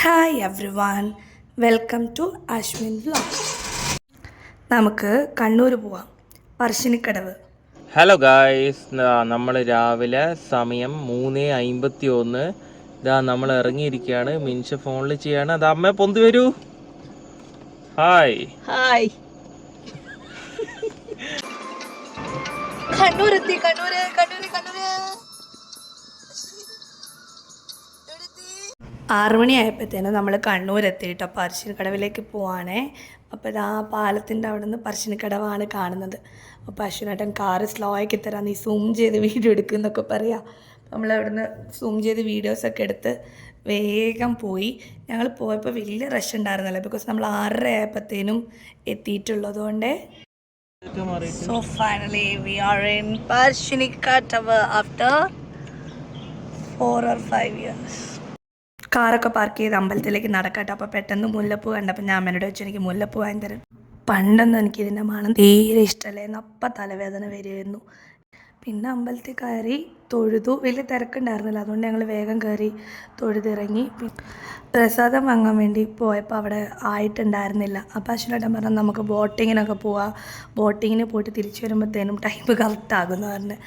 Hi everyone, welcome to Ashwin vlog. നമുക്ക് കണ്ണൂർ പോവാം, Parassinikkadavu. Hello guys, നമ്മൾ രാവിലെ സമയം 3:51. ഇതാ നമ്മൾ ഇറങ്ങിയിരിക്കുകയാണ്. മിൻഷ ഫോണിൽ ചെയ്യാണ്. അത് അമ്മ പൊന്തി വരൂ. Hi hi. കണ്ണൂരെത്തി. കണ്ണൂര് 6 മണിയായപ്പോഴത്തേനും നമ്മൾ കണ്ണൂരെത്തിയിട്ടോ. പറശ്ശിനിക്കടവിലേക്ക് പോവാണേ. അപ്പോൾ ഇതാ പാലത്തിൻ്റെ അവിടെ നിന്ന് പറശ്ശിനിക്കടവാണ് കാണുന്നത്. അപ്പോൾ അശ്വിനേട്ടൻ കാറ് സ്ലോ ആക്കി തരാം, നീ സൂം ചെയ്ത് വീഡിയോ എടുക്കുന്നൊക്കെ പറയാം. നമ്മളവിടുന്ന് സൂം ചെയ്ത് വീഡിയോസൊക്കെ എടുത്ത് വേഗം പോയി. ഞങ്ങൾ പോയപ്പോൾ വലിയ റഷ് ഉണ്ടായിരുന്നല്ലോ, ബിക്കോസ് നമ്മൾ 6:30 ആയപ്പോഴത്തേനും എത്തിയിട്ടുള്ളതുകൊണ്ട്. So finally we are in Parassinikkadavu after 4 or 5 years. കാറൊക്കെ പാർക്ക് ചെയ്ത് അമ്പലത്തിലേക്ക് നടക്കട്ടെ. അപ്പോൾ പെട്ടെന്ന് മുല്ലപ്പൂ കണ്ടപ്പോൾ ഞാൻ അമ്മേനോട് വെച്ചു, എനിക്ക് മുല്ലപ്പൂ വാങ്ങി തരും. പണ്ടൊന്നും എനിക്കിതിൻ്റെ മണം തീരെ ഇഷ്ടമല്ലായിരുന്നു, അപ്പം തലവേദന വരുമായിരുന്നു. പിന്നെ അമ്പലത്തിൽ കയറി തൊഴുതു. വലിയ തിരക്കുണ്ടായിരുന്നില്ല, അതുകൊണ്ട് ഞങ്ങൾ വേഗം കയറി തൊഴുതിറങ്ങി. പ്രസാദം വാങ്ങാൻ വേണ്ടി പോയപ്പോൾ അവിടെ ആയിട്ടുണ്ടായിരുന്നില്ല. അപ്പോൾ അശ്വിനേട്ടൻ പറഞ്ഞു നമുക്ക് ബോട്ടിങ്ങിനൊക്കെ പോവാം. ബോട്ടിങ്ങിന് പോയിട്ട് തിരിച്ചു വരുമ്പോഴത്തേനും ടൈം കറക്റ്റ് ആകുമെന്ന് പറഞ്ഞ്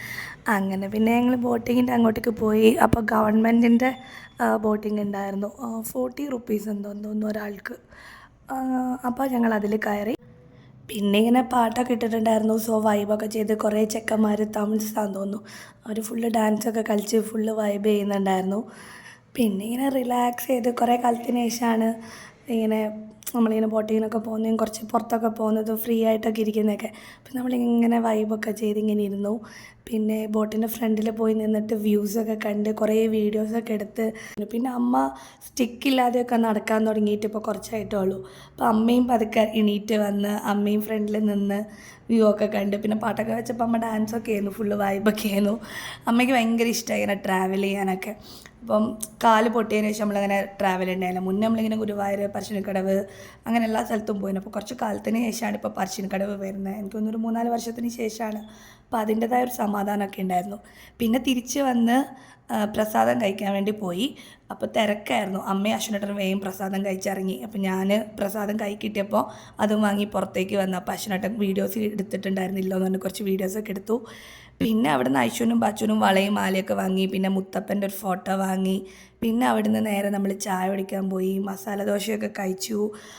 അങ്ങനെ പിന്നെ ഞങ്ങൾ ബോട്ടിങ്ങിൻ്റെ അങ്ങോട്ടേക്ക് പോയി. അപ്പോൾ ഗവൺമെൻറ്റിൻ്റെ ബോട്ടിങ് ഉണ്ടായിരുന്നു. 40 റുപ്പീസ് എന്തോ തോന്നുന്നു ഒരാൾക്ക്. അപ്പോൾ ഞങ്ങൾ അതിൽ കയറി. പിന്നെ ഇങ്ങനെ പാട്ടൊക്കെ ഇട്ടിട്ടുണ്ടായിരുന്നു. സോ വൈബൊക്കെ ചെയ്ത് കുറേ ചെക്കന്മാർ താമസിച്ചാന്ന് തോന്നുന്നു, അവർ ഫുള്ള് ഡാൻസൊക്കെ കളിച്ച് ഫുള്ള് വൈബ് ചെയ്യുന്നുണ്ടായിരുന്നു. പിന്നെ ഇങ്ങനെ റിലാക്സ് ചെയ്ത് കുറേ കാലത്തിന് ശേഷമാണ് ഇങ്ങനെ നമ്മളിങ്ങനെ ബോട്ടിങ്ങിനൊക്കെ പോകുന്നതും കുറച്ച് പുറത്തൊക്കെ പോകുന്നതും ഫ്രീ ആയിട്ടൊക്കെ ഇരിക്കുന്നതൊക്കെ. അപ്പം നമ്മളിങ്ങനെ വൈബൊക്കെ ചെയ്ത് ഇങ്ങനെ ഇരുന്നു. പിന്നെ ബോട്ടിൻ്റെ ഫ്രണ്ടിൽ പോയി നിന്നിട്ട് വ്യൂസൊക്കെ കണ്ട് കുറേ വീഡിയോസൊക്കെ എടുത്ത്. പിന്നെ അമ്മ സ്റ്റിക്കില്ലാതെയൊക്കെ നടക്കാൻ തുടങ്ങിയിട്ട് ഇപ്പോൾ കുറച്ചായിട്ടേ ഉള്ളൂ. അപ്പോൾ അമ്മയും പതുക്കെ എണീറ്റ് വന്ന് അമ്മയും ഫ്രണ്ടിൽ നിന്ന് വ്യൂ ഒക്കെ കണ്ട്. പിന്നെ പാട്ടൊക്കെ വെച്ചപ്പോൾ അമ്മ ഡാൻസൊക്കെ ആയിരുന്നു, ഫുള്ള് വൈബൊക്കെ ആയിരുന്നു. അമ്മയ്ക്ക് ഭയങ്കര ഇഷ്ടമായി ഇങ്ങനെ ട്രാവൽ ചെയ്യാനൊക്കെ. അപ്പം കാല് പൊട്ടിയതിന് ശേഷം നമ്മളങ്ങനെ ട്രാവൽ ഉണ്ടായില്ല. മുന്നേ നമ്മളിങ്ങനെ ഗുരുവായൂർ, പറശ്ശിനിക്കടവ് അങ്ങനെ എല്ലാ സ്ഥലത്തും പോയിരുന്നു. അപ്പോൾ കുറച്ച് കാലത്തിന് ശേഷമാണ് ഇപ്പോൾ പറശ്ശിനിക്കടവ് വരുന്നത്. എനിക്കൊന്നൊരു 3-4 വർഷത്തിന് ശേഷമാണ്. അപ്പോൾ അതിൻ്റെതായ ഒരു സമാധാനമൊക്കെ ഉണ്ടായിരുന്നു. പിന്നെ തിരിച്ച് വന്ന് പ്രസാദം കഴിക്കാൻ വേണ്ടി പോയി. അപ്പോൾ തിരക്കായിരുന്നു. അമ്മയും അശ്വിനേട്ടനും വേഗം പ്രസാദം കഴിച്ചിറങ്ങി. അപ്പോൾ ഞാൻ പ്രസാദം കൈ കിട്ടിയപ്പോൾ അതും വാങ്ങി പുറത്തേക്ക് വന്നു. അപ്പോൾ അശ്വിനേട്ടൻ വീഡിയോസ് എടുത്തിട്ടുണ്ടായിരുന്നില്ല എന്ന് പറഞ്ഞ് കുറച്ച് വീഡിയോസൊക്കെ എടുത്തു. പിന്നെ അവിടെ നിന്ന് ഐശ്വനും ബാച്ചുനും വളയും മാലയൊക്കെ വാങ്ങി. പിന്നെ മുത്തപ്പൻ്റെ ഒരു ഫോട്ടോ വാങ്ങി. പിന്നെ അവിടെ നിന്ന് നേരെ നമ്മൾ ചായ കുടിക്കാൻ പോയി. മസാല ദോശയൊക്കെ കഴിച്ചു.